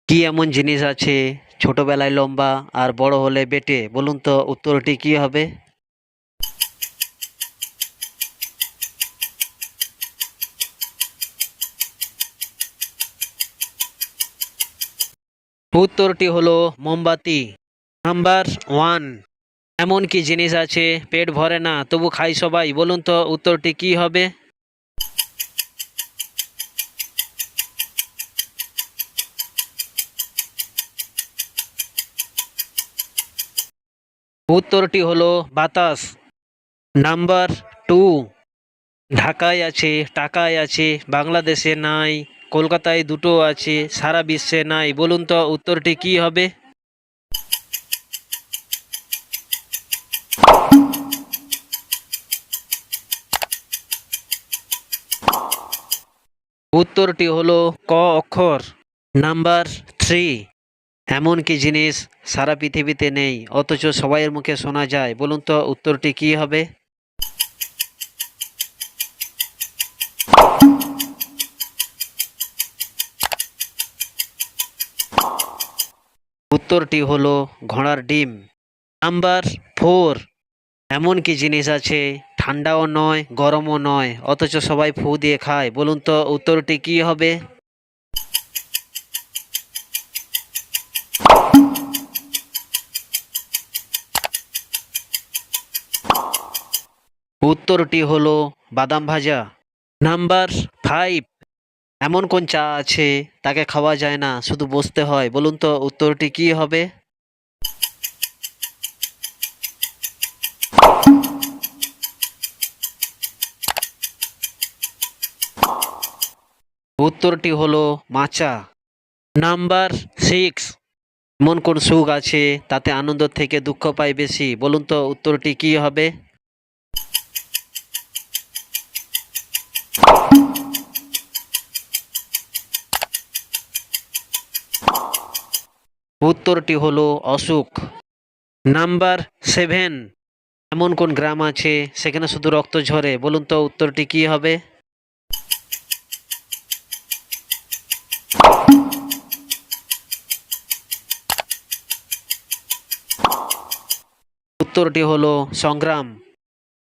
কি এমন জিনিস আছে ছোটবেলায় লম্বা আর বড় হলে বেঁটে? বলুন তো উত্তরটি কি হবে? উত্তরটি হলো মোমবাতি। Number one. এমন কি জিনিস আছে পেট ভরে না তবু খাই সবাই? বলুন তো উত্তরটি কি হবে? উত্তরটি হলো বাতাস। Number two. ঢাকায় আছে, টাকায় আছে, বাংলাদেশে নাই, কলকাতায় দুটো আছে, সারা বিশ্বে নাই। বলুন তো উত্তরটি কি হবে? উত্তরটি হলো ক অক্ষর। Number three. এমন কি জিনিস সারা পৃথিবীতে নেই অথচ সবাইয়ের মুখে শোনা যায়? বলুন তো উত্তরটি কি হবে? উত্তরটি হলো ঘোড়ার ডিম। Number four. এমন কি জিনিস আছে ঠান্ডাও নয় গরমও নয় অথচ সবাই ফু দিয়ে খায়? বলুন তো উত্তরটি কি হবে? উত্তরটি হলো বাদাম ভাজা। Number five. এমন কোন চা আছে তাকে খাওয়া যায় না, শুধু বসতে হয়? বলুন তো উত্তরটি কি হবে? উত্তরটি হলো মাচা। Number six. এমন কোন সুখ আছে তাতে আনন্দ থেকে দুঃখ পাই বেশি? বলুন তো উত্তরটি কি হবে? উত্তরটি হলো অসুখ। Number seven. এমন কোন গ্রাম আছে সেখানে শুধু রক্ত ঝরে? বলুন তো উত্তরটি কি হবে? উত্তরটি হলো সংগ্রাম।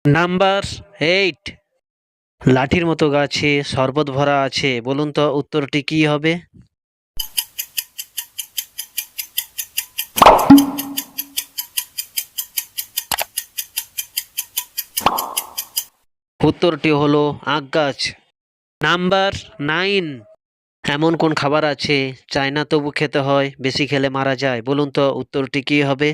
Number eight. লাঠির মতো গাছে শরবত ভরা আছে? বলুন তো উত্তরটি কি হবে? উত্তরটি হলো আখ গাছ। Number nine. এমন কোন খাবার আছে চায় না তবু খেতে হয়, বেশি খেলে মারা যায়? বলুন তো উত্তরটি কি হবে?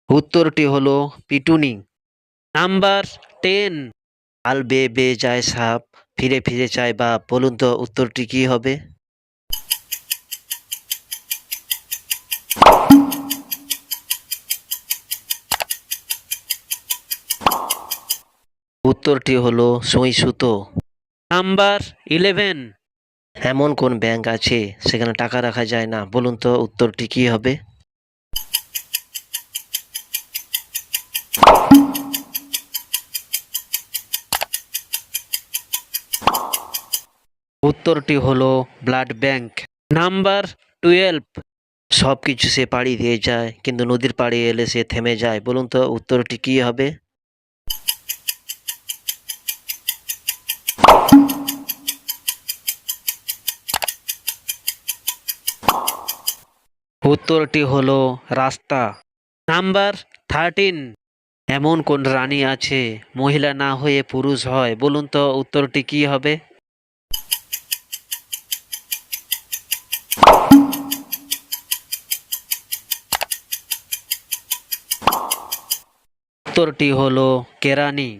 উত্তরটি হলো পিটুনি। Number ten. আল বেয়ে বেয়ে যায় সাপ, ফিরে ফিরে চায় বাপ? বলুন তো উত্তরটি কি হবে? উত্তরটি হলো সুই সুতো। Number eleven. এমন কোন ব্যাংক আছে সেখানে টাকা রাখা যায় না? বলুন তো উত্তরটি কি হবে? উত্তরটি হলো ব্লাড ব্যাংক। Number twelve. সব কিছু সে পাড়ি দিয়ে যায় কিন্তু নদীর পাড়ে এলে সে থেমে যায়? বলুন তো উত্তরটি কি হবে? উত্তরটি হলো রাস্তা। Number thirteen. এমন কোন রানী আছে মহিলা না হয়ে পুরুষ হয়? বলুন তো উত্তরটি কি হবে? উত্তরটি হলো কেরানি।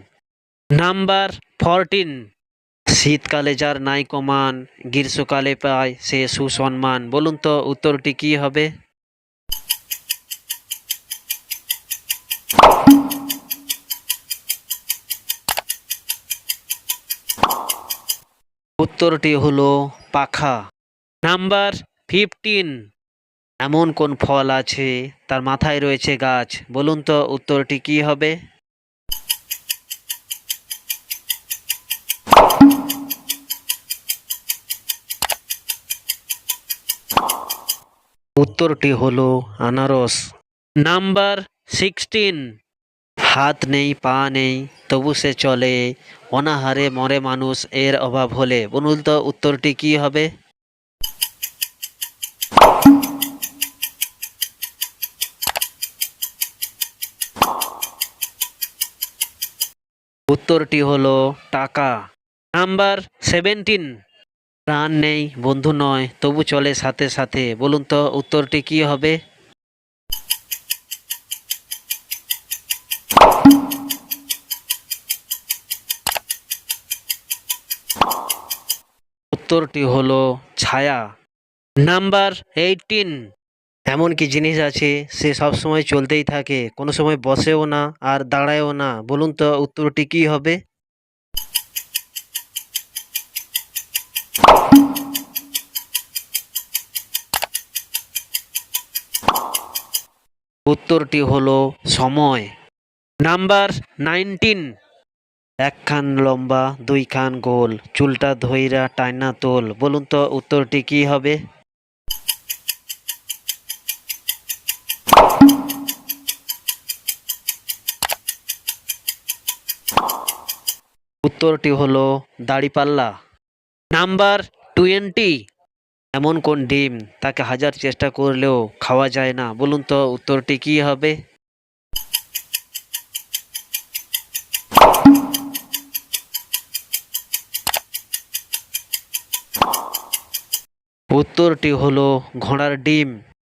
Number fourteen. শীতকালে যার নাই কমান, গ্রীষ্মকালে পায় সে সুসম্মান? বলুন তো উত্তরটি কি হবে? উত্তরটি হলো পাখা। Number fifteen. এমন কোন ফল আছে তার মাথায় রয়েছে গাছ? বলুন তো উত্তরটি কি হবে? উত্তরটি হলো আনারস। নাম্বার 16, হাত নেই পা নেই তবু সে চলে, অনাহারে মরে মানুষ এর অভাব হলে। বলুন তো উত্তরটি কি হবে? উত্তরটি হলো টাকা। নাম্বার 17, প্রাণ নেই বন্ধু নয় তবু চলে সাথে সাথে। বলুন তো উত্তরটি কি হবে? উত্তরটি হলো ছায়া। নাম্বার 18, এমন কি জিনিস আছে সে সব সময় চলতেই থাকে, কোনো সময় বসেও না আর দাঁড়ায়ও না। বলুন তো উত্তরটি কি হবে? উত্তরটি হলো সময়। নাম্বার 19, একখান লম্বা দুইখান গোল, চুলটা ধইরা টাইনা তোল। বলুন তো উত্তরটি কি হবে? উত্তরটি হলো দাড়িপাল্লা। নাম্বার 20, এমন কোন ডিম তাকে হাজার চেষ্টা করলেও খাওয়া যায় না। বলুন তো উত্তরটি কি হবে? উত্তরটি হলো ঘোড়ার ডিম।